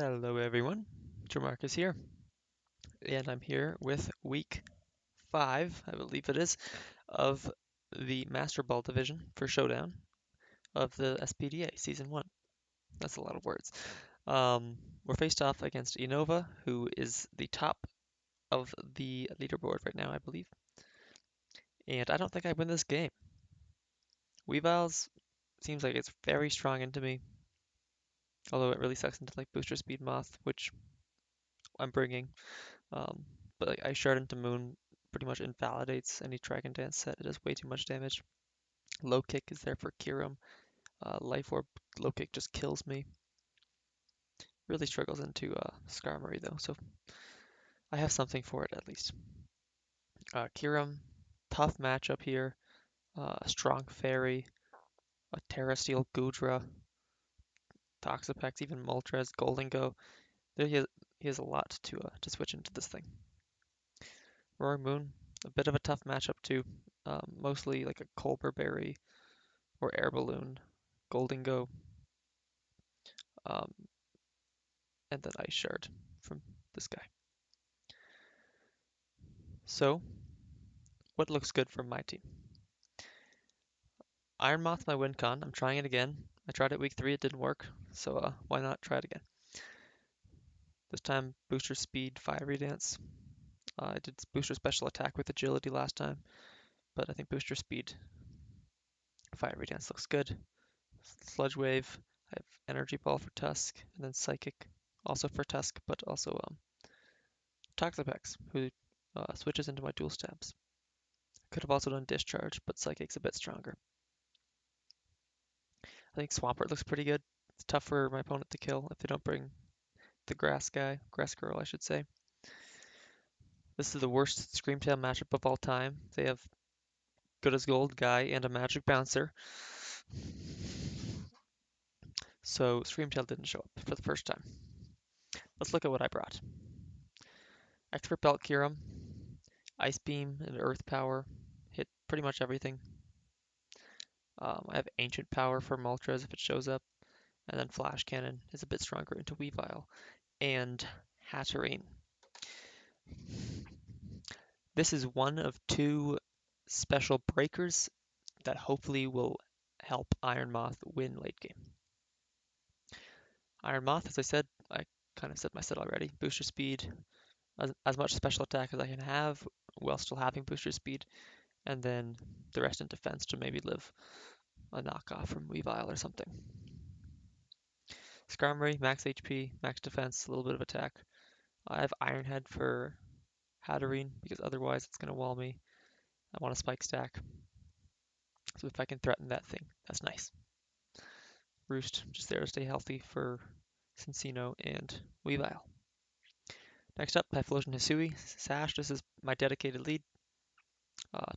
Hello everyone, Jamarcus here, and I'm here with week 5, I believe it is, of the Master Ball Division for Showdown of the SPDA Season 1. That's a lot of words. We're faced off against Innova, who is the top of the leaderboard right now, I believe, and I don't think I win this game. Weaviles seems like it's very strong into me, although it really sucks into like Booster Speed Moth, which I'm bringing. Um, but like Ice Shard into Moon pretty much invalidates any Dragon Dance set. It does way too much damage. Low Kick is there for Kirim. Life Orb Low Kick just kills me. Really struggles into Skarmory though, so I have something for it at least. Kirim, tough matchup here. Strong Fairy, a Terrasteel Goodra, Toxapex, even Moltres, Goldengo. He has a lot to switch into this thing. Roaring Moon, a bit of a tough matchup too. Mostly like a Colbur Berry or Air Balloon, Goldengo, um, and then Ice Shard from this guy. So, what looks good from my team? Iron Moth my win con. I'm trying it again. I tried it week 3, it didn't work, so why not try it again? This time, booster speed, fiery dance. I did booster special attack with agility last time, but I think booster speed, fiery dance looks good. Sludge wave. I have energy ball for Tusk, and then psychic also for Tusk, but also Toxapex, who switches into my dual stabs. Could have also done Discharge, but Psychic's a bit stronger. I think Swampert looks pretty good. It's tough for my opponent to kill if they don't bring the grass guy, grass girl, I should say. This is the worst Screamtail matchup of all time. They have good as gold guy and a magic bouncer. So Screamtail didn't show up for the first time. Let's look at what I brought. Expert Belt Kyurem, Ice Beam and Earth Power, hit pretty much everything. I have Ancient Power for Moltres if it shows up, and then Flash Cannon is a bit stronger into Weavile and Hatterene. This is one of 2 special breakers that hopefully will help Iron Moth win late game. Iron Moth, as I said, I kind of said my set already. Booster speed, as much special attack as I can have while still having booster speed, and then the rest in defense to maybe live a knockoff from Weavile or something. Skarmory, max HP, max defense, a little bit of attack. I have Iron Head for Hatterene because otherwise it's going to wall me. I want a spike stack. So if I can threaten that thing, that's nice. Roost, just there to stay healthy for Cincino and Weavile. Next up, Typhlosion Hisui, Sash. This is my dedicated lead.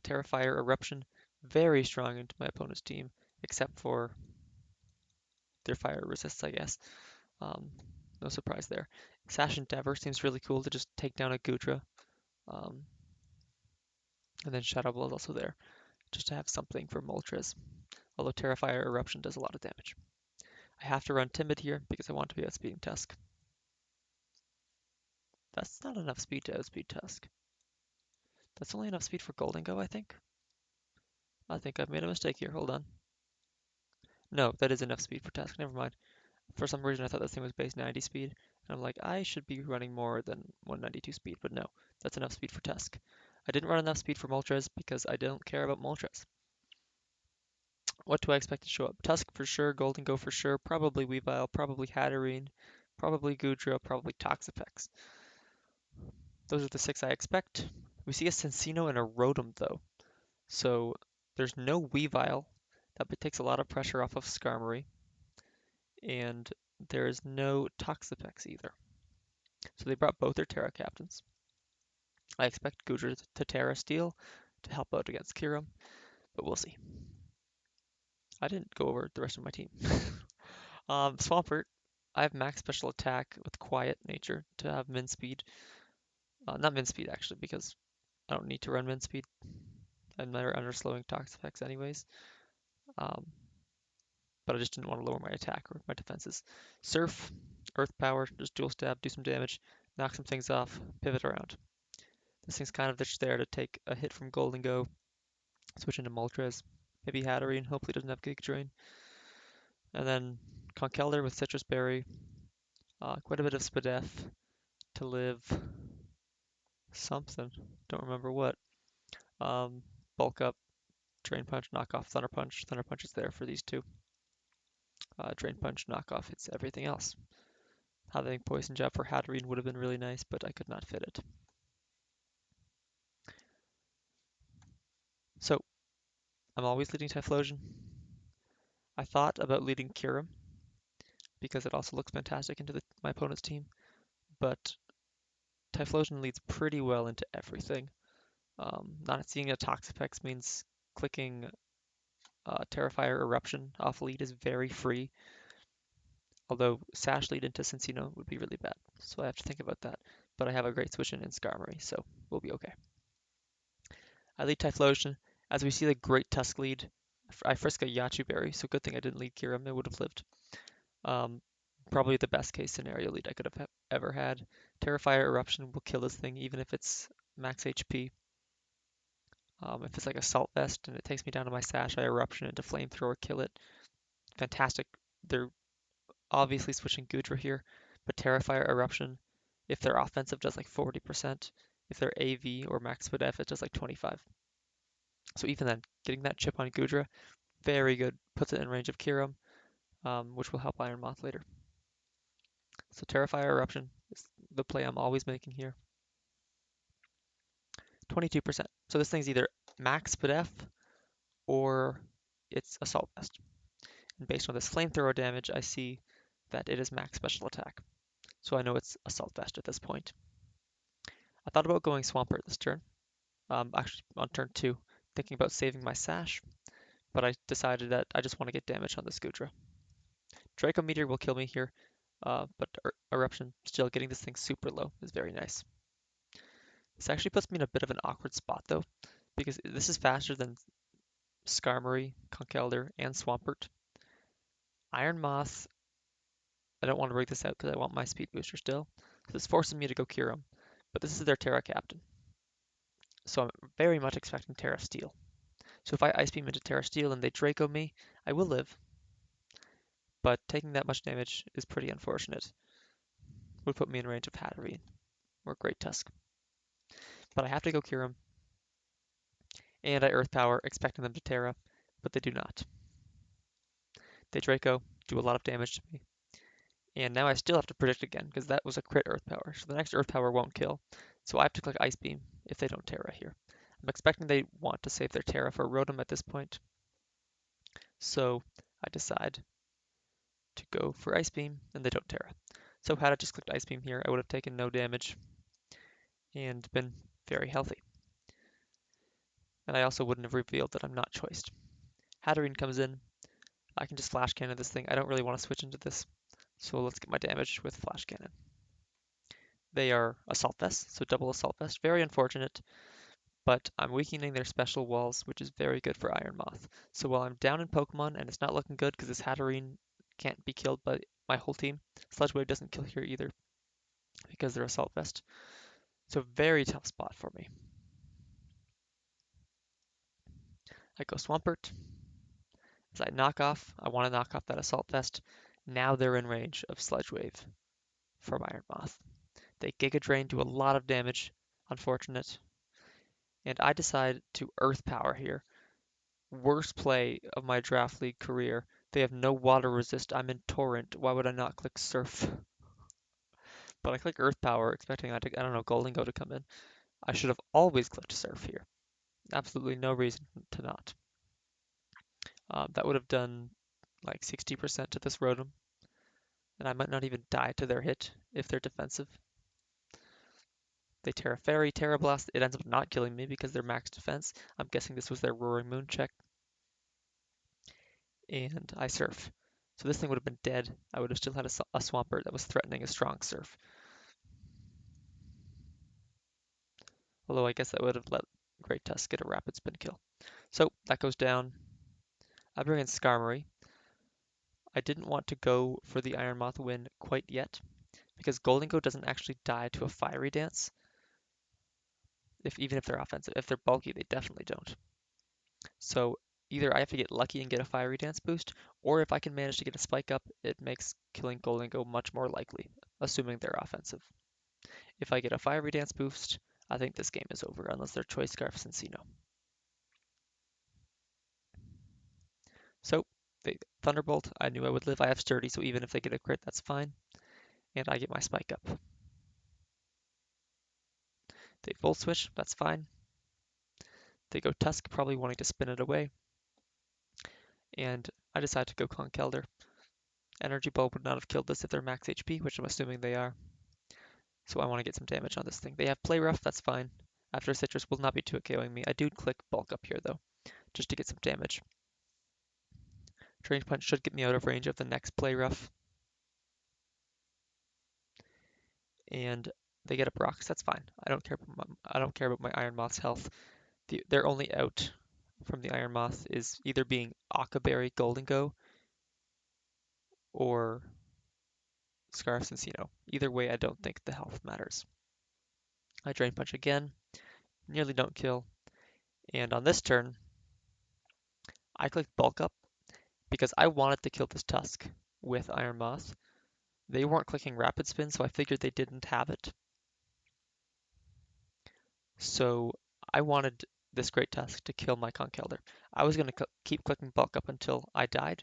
Terrifier, Eruption, very strong into my opponent's team, except for their fire resists, I guess. Um, no surprise there. Sash Endeavor seems really cool to just take down a Goodra. Um, and then Shadow Ball is also there, just to have something for Moltres. Although Terrifier Eruption does a lot of damage. I have to run Timid here because I want to be outspeeding Tusk. That's not enough speed to outspeed Tusk. That's only enough speed for Goldengo, I think. I think I've made a mistake here. Hold on. No, that is enough speed for Tusk. Never mind. For some reason, I thought this thing was base 90 speed. And I'm like, I should be running more than 192 speed, but no, that's enough speed for Tusk. I didn't run enough speed for Moltres because I don't care about Moltres. What do I expect to show up? Tusk for sure, Goldengo for sure, probably Weavile, probably Hatterene, probably Goodra, probably Toxapex. Those are the 6 I expect. We see a Cincino and a Rotom though. So there's no Weavile. That takes a lot of pressure off of Skarmory. And there's no Toxapex either. So they brought both their Terra captains. I expect Goodra to Terra Steel to help out against Kirim, but we'll see. I didn't go over the rest of my team. Swampert, I have max special attack with quiet nature to have min speed. Not min speed actually, because I don't need to run min speed. I'm never underslowing Toxapex anyways. Um, but I just didn't want to lower my attack or my defenses. Surf, Earth Power, just dual stab, do some damage, knock some things off, pivot around. This thing's kind of just there to take a hit from Gold and go, switch into Moltres, maybe Hatterene, hopefully doesn't have Giga Drain. And then Conkeldurr with Citrus Berry, quite a bit of SPDF to live something, don't remember what. Bulk up, Drain Punch, knock off Thunder Punch. Thunder Punch is there for these two. Drain Punch, knock off hits everything else. Having Poison Jab for Hatterene would have been really nice, but I could not fit it. So, I'm always leading Typhlosion. I thought about leading Kyurem, because it also looks fantastic into my opponent's team, but Typhlosion leads pretty well into everything. Not seeing a Toxapex means clicking Terrifier Eruption off lead is very free, although Sash lead into Cincino would be really bad, so I have to think about that. But I have a great switch in Skarmory, so we'll be okay. I lead Typhlosion. As we see the great Tusk lead, I frisk a Yachu Berry, so good thing I didn't lead Kyurem, it would have lived. Probably the best case scenario lead I could have ever had. Terrifier Eruption will kill this thing even if it's max HP. If it's like Assault Vest and it takes me down to my Sash, I Eruption into Flamethrower, kill it. Fantastic. They're obviously switching Goodra here, but Terrifier Eruption, if they're offensive, does like 40%. If they're AV or max SPDF, it does like 25. So even then, getting that chip on Goodra, very good. Puts it in range of Kyurem, which will help Iron Moth later. So Terrifier Eruption is the play I'm always making here. 22%. So this thing's either max SPDF or it's Assault Vest. And based on this Flamethrower damage, I see that it is max Special Attack. So I know it's Assault Vest at this point. I thought about going Swampert this turn. Actually, on turn 2, thinking about saving my Sash, but I decided that I just want to get damage on this Goodra. Draco Meteor will kill me here, but Eruption, still getting this thing super low, is very nice. This actually puts me in a bit of an awkward spot though, because this is faster than Skarmory, Conkeldurr, and Swampert. Iron Moth, I don't want to break this out because I want my speed booster still, so this forces me to go Kyurem, but this is their Terra Captain. So I'm very much expecting Terra Steel. So if I Ice Beam into Terra Steel and they Draco me, I will live, but taking that much damage is pretty unfortunate. Would put me in range of Hatterene or Great Tusk. But I have to go Kyurem, and I Earth Power, expecting them to Terra, but they do not. They Draco, do a lot of damage to me, and now I still have to predict again, because that was a crit Earth Power, so the next Earth Power won't kill. So I have to click Ice Beam if they don't Terra here. I'm expecting they want to save their Terra for Rotom at this point, so I decide to go for Ice Beam, and they don't Terra. So had I just clicked Ice Beam here, I would have taken no damage and been very healthy. And I also wouldn't have revealed that I'm not choiced. Hatterene comes in. I can just Flash Cannon this thing. I don't really want to switch into this, so let's get my damage with Flash Cannon. They are Assault Vest, so double Assault Vest. Very unfortunate, but I'm weakening their special walls, which is very good for Iron Moth. So while I'm down in Pokemon, and it's not looking good because this Hatterene can't be killed by my whole team, Sludge Wave doesn't kill here either because they're Assault Vest. So very tough spot for me. I go Swampert. As I want to knock off that Assault Vest. Now they're in range of Sludge Wave from Iron Moth. They Giga Drain, do a lot of damage, unfortunate. And I decide to Earth Power here. Worst play of my Draft League career. They have no water resist. I'm in Torrent. Why would I not click Surf? But I click Earth Power, expecting I don't know, Goldengo to come in. I should have always clicked Surf here. Absolutely no reason to not. That would have done like 60% to this Rotom, and I might not even die to their hit if they're defensive. They Terra Fairy, Terra Blast. It ends up not killing me because they're max defense. I'm guessing this was their Roaring Moon check. And I Surf. So this thing would have been dead. I would have still had a Swampert that was threatening a strong Surf. Although I guess that would have let Great Tusk get a rapid spin kill. So that goes down. I bring in Skarmory. I didn't want to go for the Iron Moth win quite yet, because Golden Go doesn't actually die to a Fiery Dance, even if they're offensive. If they're bulky, they definitely don't. So either I have to get lucky and get a Fiery Dance boost, or if I can manage to get a Spike Up, it makes killing Golden Go much more likely, assuming they're offensive. If I get a Fiery Dance boost, I think this game is over, unless they're Choice Scarf Cincino. So, Thunderbolt, I knew I would live. I have Sturdy, so even if they get a crit, that's fine. And I get my Spike Up. They Volt Switch, that's fine. They go Tusk, probably wanting to spin it away. And I decide to go Conkeldurr. Energy Bulb would not have killed this if they're max HP, which I'm assuming they are. So I want to get some damage on this thing. They have Play Rough, that's fine. After Citrus will not be 2KOing me. I do click Bulk Up here though, just to get some damage. Drain Punch should get me out of range of the next Play Rough. And they get up rocks, that's fine. I don't care about my Iron Moth's health. Their only out from the Iron Moth is either being Akaberry Golden Go or Scarf Cincino. Either way, I don't think the health matters. I Drain Punch again, nearly don't kill. And on this turn, I clicked Bulk Up because I wanted to kill this Tusk with Iron Moth. They weren't clicking Rapid Spin, so I figured they didn't have it. So I wanted this Great Tusk to kill my Conkeldurr. I was going to keep clicking Bulk Up until I died.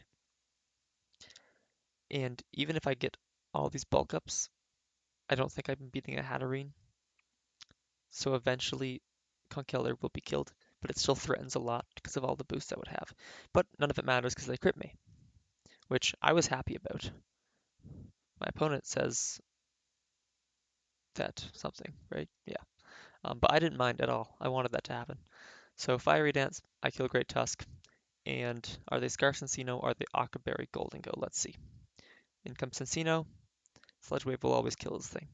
And even if I get all these Bulk Ups, I don't think I'm beating a Hatterene. So eventually Conkeldurr will be killed, but it still threatens a lot because of all the boosts I would have. But none of it matters because they crit me, which I was happy about. My opponent says that something, right? Yeah. But I didn't mind at all. I wanted that to happen. So Fiery Dance, I kill Great Tusk. And are they Scarf Cincino or are they Akaberry Golden Go? Let's see. In comes Cincino. Sludge Wave will always kill this thing.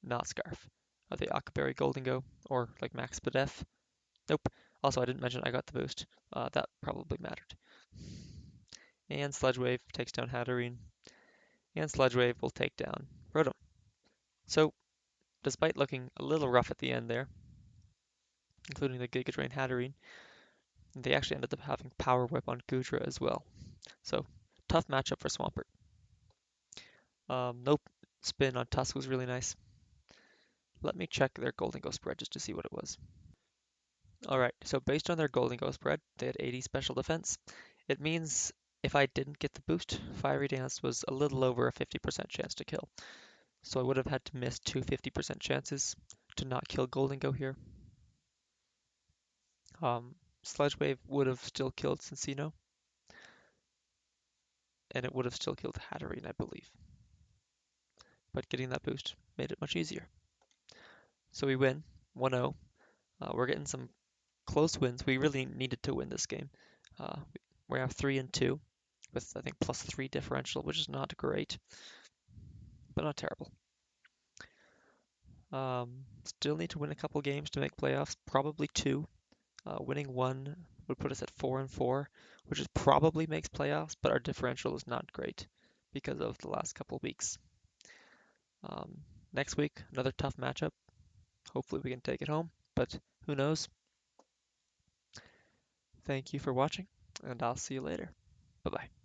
Not Scarf. Are they Akaberry Golden Go or like Max Spadef? Nope. Also, I didn't mention I got the boost. That probably mattered. And Sludge Wave takes down Hatterene. And Sludge Wave will take down Rotom. So, despite looking a little rough at the end there, including the Giga Drain Hatterene, they actually ended up having Power Whip on Goodra as well. So, tough matchup for Swampert. Nope. Spin on Tusk was really nice. Let me check their Golden Go spread just to see what it was. Alright, so based on their Golden Go spread, they had 80 special defense. It means if I didn't get the boost, Fiery Dance was a little over a 50% chance to kill. So I would have had to miss two 50% chances to not kill Golden Go here. Sludge Wave would have still killed Cincino. And it would have still killed Hatterene, I believe. But getting that boost made it much easier. So we win 1-0. We're getting some close wins. We really needed to win this game. We have 3-2 with I think +3 differential, which is not great, but not terrible. Still need to win a couple games to make playoffs, probably 2. Winning 1 would put us at 4-4, which is probably makes playoffs, but our differential is not great because of the last couple weeks. Next week, another tough matchup. Hopefully we can take it home, but who knows? Thank you for watching, and I'll see you later. Bye-bye.